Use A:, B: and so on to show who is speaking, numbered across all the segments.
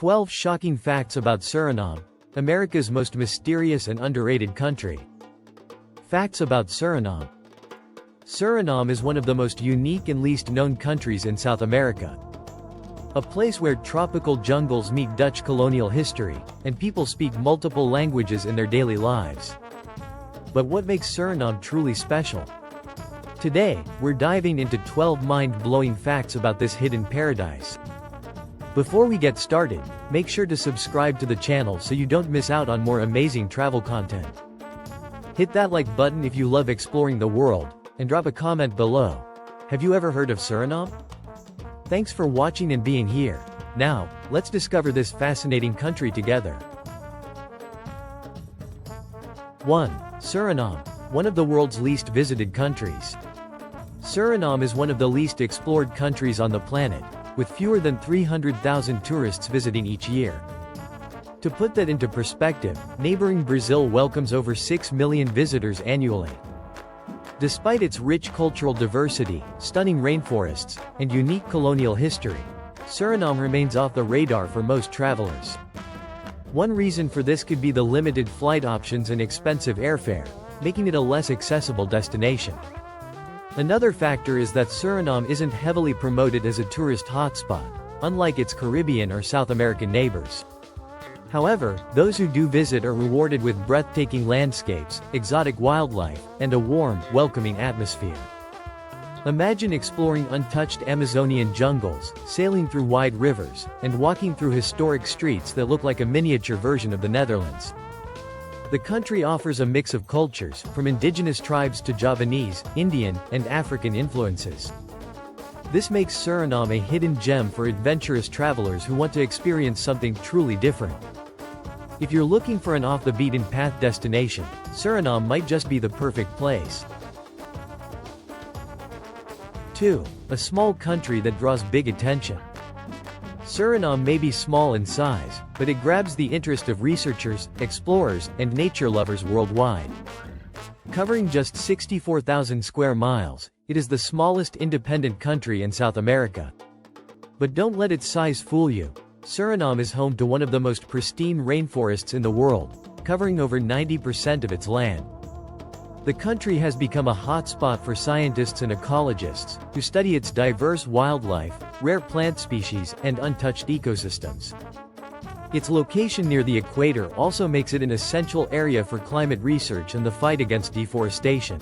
A: 12 shocking facts about Suriname, America's most mysterious and underrated country. Facts about Suriname. Suriname is one of the most unique and least known countries in South America. A place where tropical jungles meet Dutch colonial history, and people speak multiple languages in their daily lives. But what makes Suriname truly special? Today, we're diving into 12 mind-blowing facts about this hidden paradise. Before we get started, make sure to subscribe to the channel so you don't miss out on more amazing travel content. Hit that like button if you love exploring the world, and drop a comment below. Have you ever heard of Suriname? Thanks for watching and being here. Now, let's discover this fascinating country together. 1. Suriname, one of the world's least visited countries. Suriname is one of the least explored countries on the planet, with fewer than 300,000 tourists visiting each year. To put that into perspective, neighboring Brazil welcomes over 6 million visitors annually. Despite its rich cultural diversity, stunning rainforests, and unique colonial history, Suriname remains off the radar for most travelers. One reason for this could be the limited flight options and expensive airfare, making it a less accessible destination. Another factor is that Suriname isn't heavily promoted as a tourist hotspot, unlike its Caribbean or South American neighbors. However, those who do visit are rewarded with breathtaking landscapes, exotic wildlife, and a warm, welcoming atmosphere. Imagine exploring untouched Amazonian jungles, sailing through wide rivers, and walking through historic streets that look like a miniature version of the Netherlands. The country offers a mix of cultures, from indigenous tribes to Javanese, Indian, and African influences. This makes Suriname a hidden gem for adventurous travelers who want to experience something truly different. If you're looking for an off-the-beaten-path destination, Suriname might just be the perfect place. 2. A small country that draws big attention. Suriname may be small in size, but it grabs the interest of researchers, explorers, and nature lovers worldwide. Covering just 64,000 square miles, it is the smallest independent country in South America. But don't let its size fool you. Suriname is home to one of the most pristine rainforests in the world, covering over 90% of its land. The country has become a hotspot for scientists and ecologists, who study its diverse wildlife, rare plant species, and untouched ecosystems. Its location near the equator also makes it an essential area for climate research and the fight against deforestation.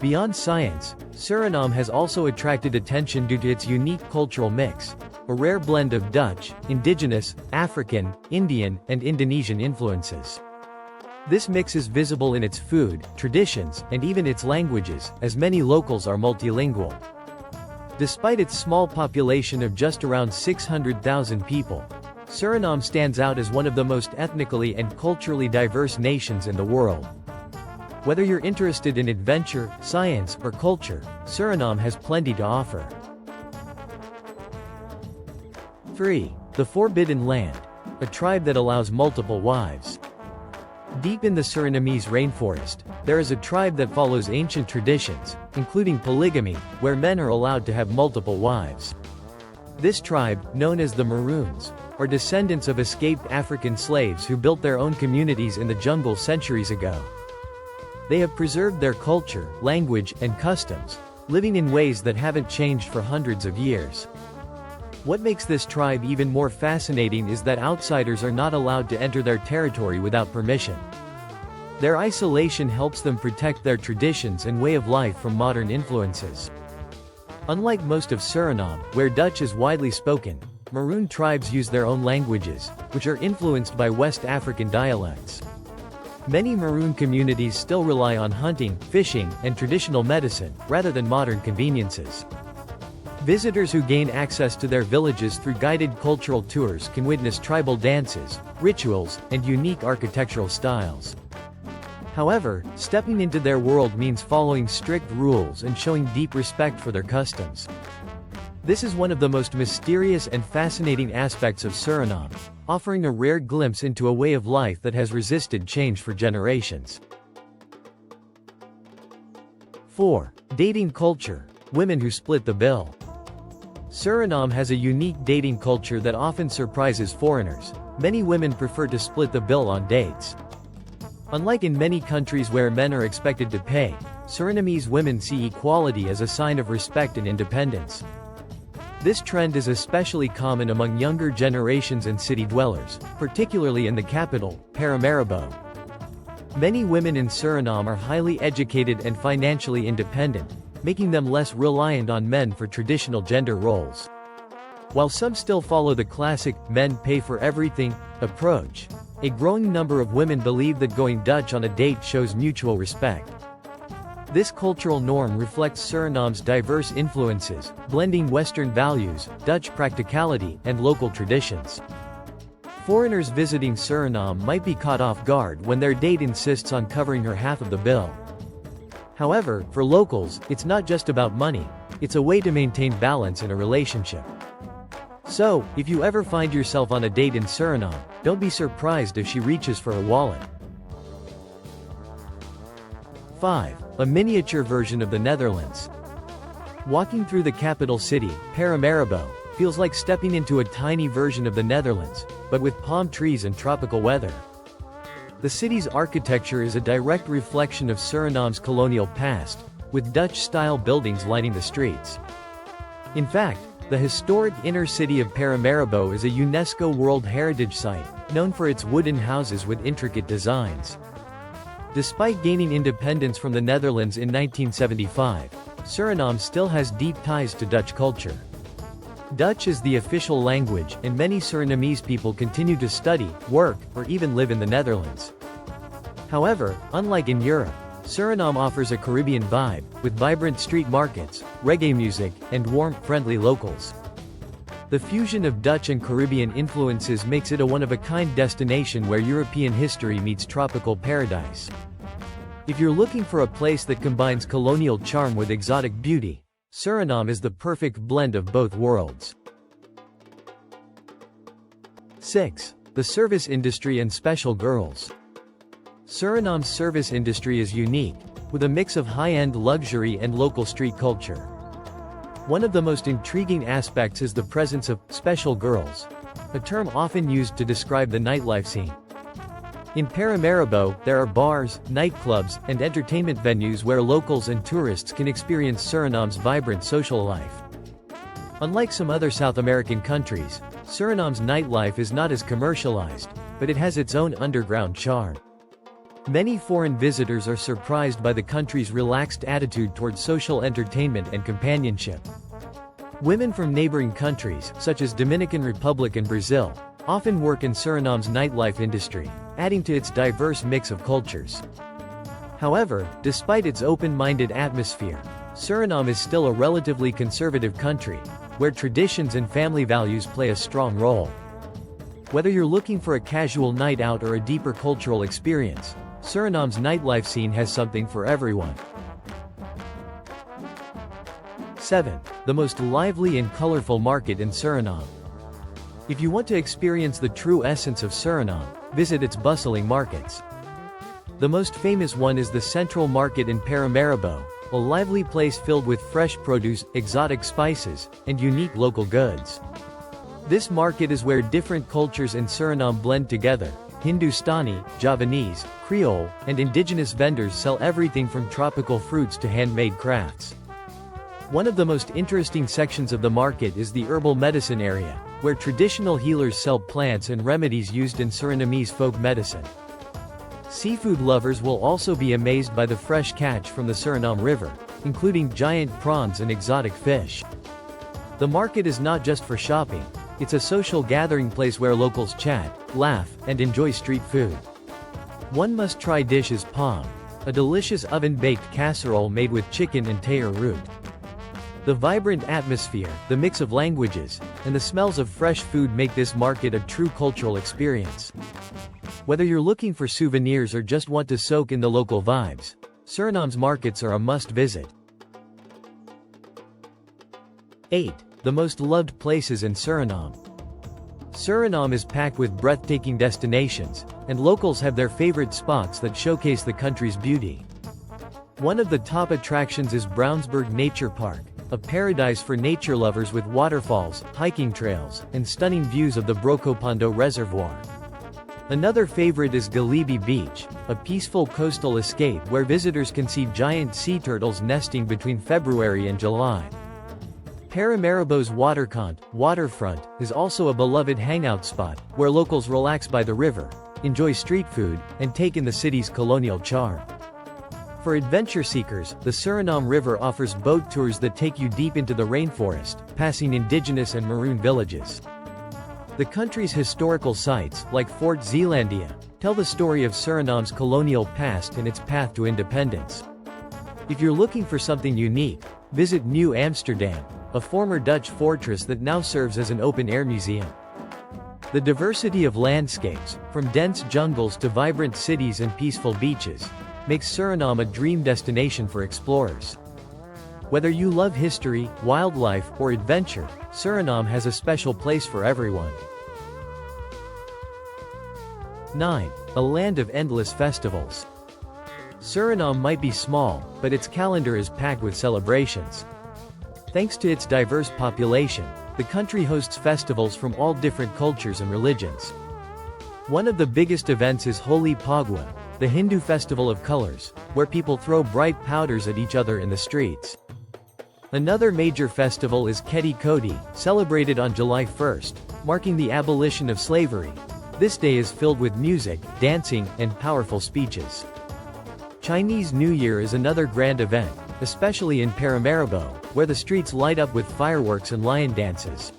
A: Beyond science, Suriname has also attracted attention due to its unique cultural mix, a rare blend of Dutch, indigenous, African, Indian, and Indonesian influences. This mix is visible in its food, traditions, and even its languages, as many locals are multilingual. Despite its small population of just around 600,000 people, Suriname stands out as one of the most ethnically and culturally diverse nations in the world. Whether you're interested in adventure, science, or culture, Suriname has plenty to offer. 3. The Forbidden Land, a tribe that allows multiple wives. Deep in the Surinamese rainforest, there is a tribe that follows ancient traditions, including polygamy, where men are allowed to have multiple wives. This tribe, known as the Maroons, are descendants of escaped African slaves who built their own communities in the jungle centuries ago. They have preserved their culture, language, and customs, living in ways that haven't changed for hundreds of years. What makes this tribe even more fascinating is that outsiders are not allowed to enter their territory without permission. Their isolation helps them protect their traditions and way of life from modern influences. Unlike most of Suriname, where Dutch is widely spoken, Maroon tribes use their own languages, which are influenced by West African dialects. Many Maroon communities still rely on hunting, fishing, and traditional medicine, rather than modern conveniences. Visitors who gain access to their villages through guided cultural tours can witness tribal dances, rituals, and unique architectural styles. However, stepping into their world means following strict rules and showing deep respect for their customs. This is one of the most mysterious and fascinating aspects of Suriname, offering a rare glimpse into a way of life that has resisted change for generations. 4. Dating culture, women who split the bill. Suriname has a unique dating culture that often surprises foreigners. Many women prefer to split the bill on dates. Unlike in many countries where men are expected to pay, Surinamese women see equality as a sign of respect and independence. This trend is especially common among younger generations and city dwellers, particularly in the capital, Paramaribo. Many women in Suriname are highly educated and financially independent, making them less reliant on men for traditional gender roles. While some still follow the classic "men pay for everything" approach, a growing number of women believe that going Dutch on a date shows mutual respect. This cultural norm reflects Suriname's diverse influences, blending Western values, Dutch practicality, and local traditions. Foreigners visiting Suriname might be caught off guard when their date insists on covering her half of the bill. However, for locals, it's not just about money, it's a way to maintain balance in a relationship. So, if you ever find yourself on a date in Suriname, don't be surprised if she reaches for a wallet. 5. A miniature version of the Netherlands. Walking through the capital city, Paramaribo, feels like stepping into a tiny version of the Netherlands, but with palm trees and tropical weather. The city's architecture is a direct reflection of Suriname's colonial past, with Dutch-style buildings lining the streets. In fact, the historic inner city of Paramaribo is a UNESCO World Heritage Site, known for its wooden houses with intricate designs. Despite gaining independence from the Netherlands in 1975, Suriname still has deep ties to Dutch culture. Dutch is the official language, and many Surinamese people continue to study, work, or even live in the Netherlands. However, unlike in Europe, Suriname offers a Caribbean vibe, with vibrant street markets, reggae music, and warm, friendly locals. The fusion of Dutch and Caribbean influences makes it a one-of-a-kind destination where European history meets tropical paradise. If you're looking for a place that combines colonial charm with exotic beauty, Suriname is the perfect blend of both worlds. 6. The service industry and special girls. Suriname's service industry is unique, with a mix of high-end luxury and local street culture. One of the most intriguing aspects is the presence of special girls, a term often used to describe the nightlife scene. In Paramaribo, there are bars, nightclubs, and entertainment venues where locals and tourists can experience Suriname's vibrant social life. Unlike some other South American countries, Suriname's nightlife is not as commercialized, but it has its own underground charm. Many foreign visitors are surprised by the country's relaxed attitude towards social entertainment and companionship. Women from neighboring countries, such as Dominican Republic and Brazil, often work in Suriname's nightlife industry, adding to its diverse mix of cultures. However, despite its open-minded atmosphere, Suriname is still a relatively conservative country, where traditions and family values play a strong role. Whether you're looking for a casual night out or a deeper cultural experience, Suriname's nightlife scene has something for everyone. 7. The most lively and colorful market in Suriname. If you want to experience the true essence of Suriname, visit its bustling markets. The most famous one is the Central Market in Paramaribo, a lively place filled with fresh produce, exotic spices, and unique local goods. This market is where different cultures in Suriname blend together. Hindustani, Javanese, Creole, and indigenous vendors sell everything from tropical fruits to handmade crafts. One of the most interesting sections of the market is the herbal medicine area, where traditional healers sell plants and remedies used in Surinamese folk medicine. Seafood lovers will also be amazed by the fresh catch from the Suriname River, including giant prawns and exotic fish. The market is not just for shopping, it's a social gathering place where locals chat, laugh, and enjoy street food. One must-try dish is pom, a delicious oven-baked casserole made with chicken and tare root. The vibrant atmosphere, the mix of languages, and the smells of fresh food make this market a true cultural experience. Whether you're looking for souvenirs or just want to soak in the local vibes, Suriname's markets are a must-visit. 8. The most loved places in Suriname. Suriname is packed with breathtaking destinations, and locals have their favorite spots that showcase the country's beauty. One of the top attractions is Brownsburg Nature Park, a paradise for nature lovers with waterfalls, hiking trails, and stunning views of the Brokopondo Reservoir. Another favorite is Galibi Beach, a peaceful coastal escape where visitors can see giant sea turtles nesting between February and July. Paramaribo's waterfront is also a beloved hangout spot, where locals relax by the river, enjoy street food, and take in the city's colonial charm. For adventure seekers, the Suriname River offers boat tours that take you deep into the rainforest, passing indigenous and Maroon villages. The country's historical sites, like Fort Zeelandia, tell the story of Suriname's colonial past and its path to independence. If you're looking for something unique, visit New Amsterdam, a former Dutch fortress that now serves as an open-air museum. The diversity of landscapes, from dense jungles to vibrant cities and peaceful beaches, makes Suriname a dream destination for explorers. Whether you love history, wildlife, or adventure, Suriname has a special place for everyone. 9. A land of endless festivals. Suriname might be small, but its calendar is packed with celebrations. Thanks to its diverse population, the country hosts festivals from all different cultures and religions. One of the biggest events is Holi Pagwa, the Hindu festival of colors, where people throw bright powders at each other in the streets. Another major festival is Keti Koti, celebrated on July 1st, marking the abolition of slavery. This day is filled with music, dancing, and powerful speeches. Chinese New Year is another grand event, especially in Paramaribo, where the streets light up with fireworks and lion dances.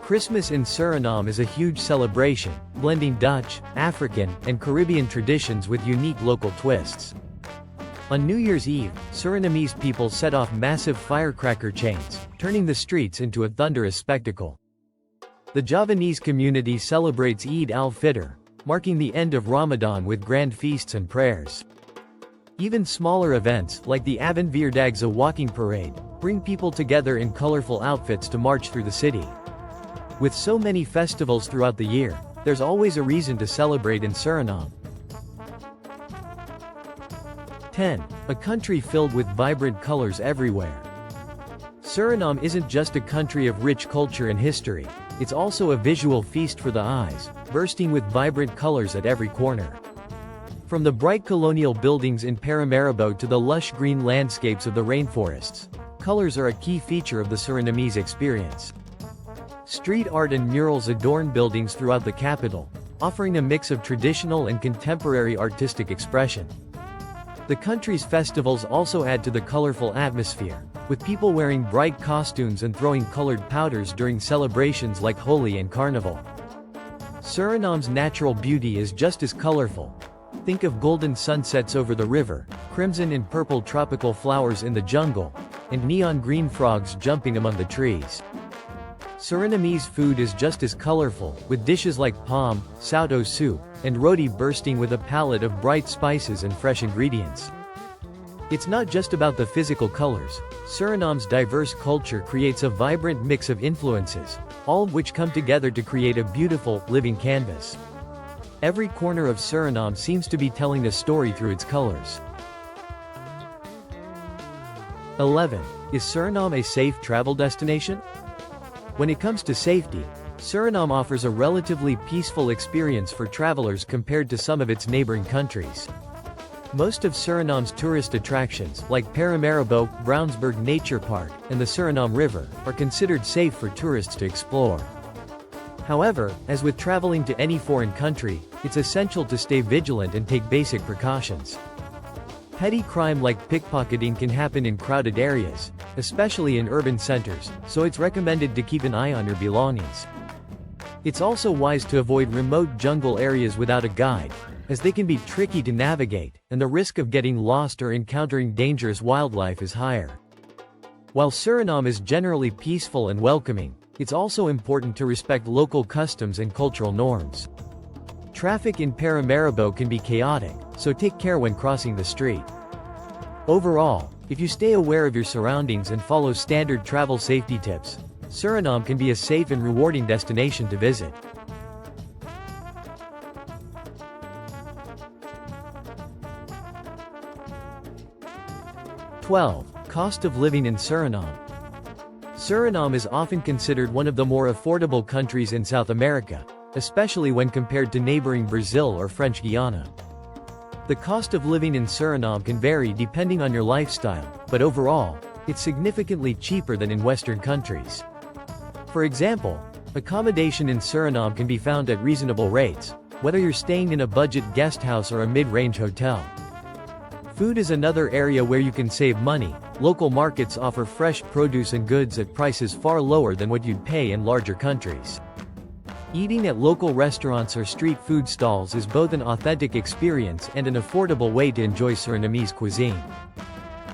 A: Christmas in Suriname is a huge celebration, blending Dutch, African, and Caribbean traditions with unique local twists. On New Year's Eve, Surinamese people set off massive firecracker chains, turning the streets into a thunderous spectacle. The Javanese community celebrates Eid al-Fitr, marking the end of Ramadan with grand feasts and prayers. Even smaller events, like the Avondvierdagse walking parade, bring people together in colorful outfits to march through the city. With so many festivals throughout the year, there's always a reason to celebrate in Suriname. 10. A country filled with vibrant colors everywhere. Suriname isn't just a country of rich culture and history, it's also a visual feast for the eyes, bursting with vibrant colors at every corner. From the bright colonial buildings in Paramaribo to the lush green landscapes of the rainforests, colors are a key feature of the Surinamese experience. Street art and murals adorn buildings throughout the capital, offering a mix of traditional and contemporary artistic expression. The country's festivals also add to the colorful atmosphere, with people wearing bright costumes and throwing colored powders during celebrations like Holi and Carnival. Suriname's natural beauty is just as colorful. Think of golden sunsets over the river, crimson and purple tropical flowers in the jungle, and neon green frogs jumping among the trees. Surinamese food is just as colorful, with dishes like palm, sourdough soup, and roti bursting with a palette of bright spices and fresh ingredients. It's not just about the physical colors. Suriname's diverse culture creates a vibrant mix of influences, all of which come together to create a beautiful, living canvas. Every corner of Suriname seems to be telling a story through its colors. 11. Is Suriname a safe travel destination? When it comes to safety, Suriname offers a relatively peaceful experience for travelers compared to some of its neighboring countries. Most of Suriname's tourist attractions, like Paramaribo, Brownsburg Nature Park, and the Suriname River, are considered safe for tourists to explore. However, as with traveling to any foreign country, it's essential to stay vigilant and take basic precautions. Petty crime like pickpocketing can happen in crowded areas, especially in urban centers, so it's recommended to keep an eye on your belongings. It's also wise to avoid remote jungle areas without a guide, as they can be tricky to navigate, and the risk of getting lost or encountering dangerous wildlife is higher. While Suriname is generally peaceful and welcoming, it's also important to respect local customs and cultural norms. Traffic in Paramaribo can be chaotic, so take care when crossing the street. Overall, if you stay aware of your surroundings and follow standard travel safety tips, Suriname can be a safe and rewarding destination to visit. 12. Cost of living in Suriname. Suriname is often considered one of the more affordable countries in South America, especially when compared to neighboring Brazil or French Guiana. The cost of living in Suriname can vary depending on your lifestyle, but overall, it's significantly cheaper than in Western countries. For example, accommodation in Suriname can be found at reasonable rates, whether you're staying in a budget guest house or a mid-range hotel. Food is another area where you can save money. Local markets offer fresh produce and goods at prices far lower than what you'd pay in larger countries. Eating at local restaurants or street food stalls is both an authentic experience and an affordable way to enjoy Surinamese cuisine.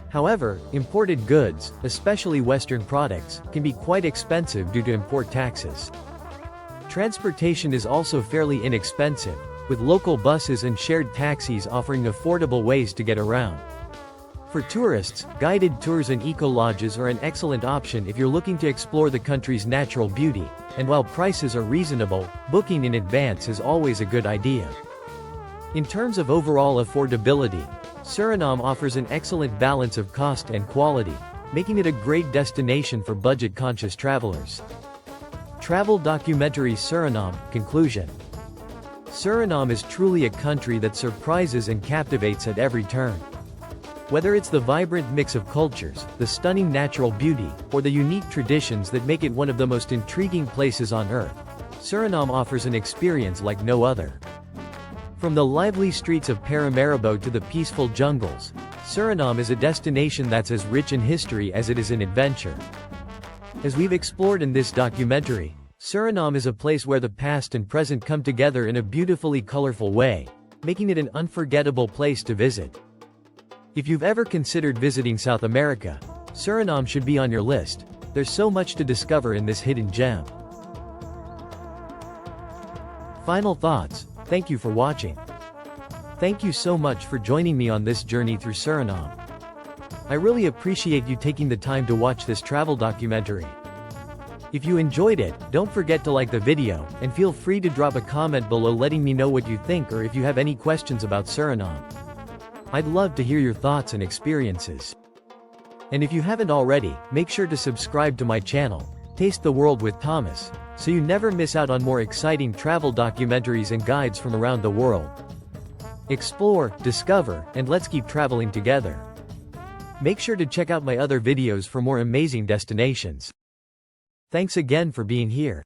A: However, imported goods, especially Western products, can be quite expensive due to import taxes. Transportation is also fairly inexpensive, with local buses and shared taxis offering affordable ways to get around. For tourists, guided tours and eco-lodges are an excellent option if you're looking to explore the country's natural beauty, and while prices are reasonable, booking in advance is always a good idea. In terms of overall affordability, Suriname offers an excellent balance of cost and quality, making it a great destination for budget-conscious travelers. Travel documentary Suriname, conclusion. Suriname is truly a country that surprises and captivates at every turn. Whether it's the vibrant mix of cultures, the stunning natural beauty, or the unique traditions that make it one of the most intriguing places on earth, Suriname offers an experience like no other. From the lively streets of Paramaribo to the peaceful jungles, Suriname is a destination that's as rich in history as it is in adventure. As we've explored in this documentary, Suriname is a place where the past and present come together in a beautifully colorful way, making it an unforgettable place to visit. If you've ever considered visiting South America, Suriname should be on your list. There's so much to discover in this hidden gem. Final thoughts. Thank you for watching. Thank you so much for joining me on this journey through Suriname. I really appreciate you taking the time to watch this travel documentary. If you enjoyed it, don't forget to like the video, and feel free to drop a comment below letting me know what you think or if you have any questions about Suriname. I'd love to hear your thoughts and experiences. And if you haven't already, make sure to subscribe to my channel, Taste the World with Thomas, so you never miss out on more exciting travel documentaries and guides from around the world. Explore, discover, and let's keep traveling together. Make sure to check out my other videos for more amazing destinations. Thanks again for being here.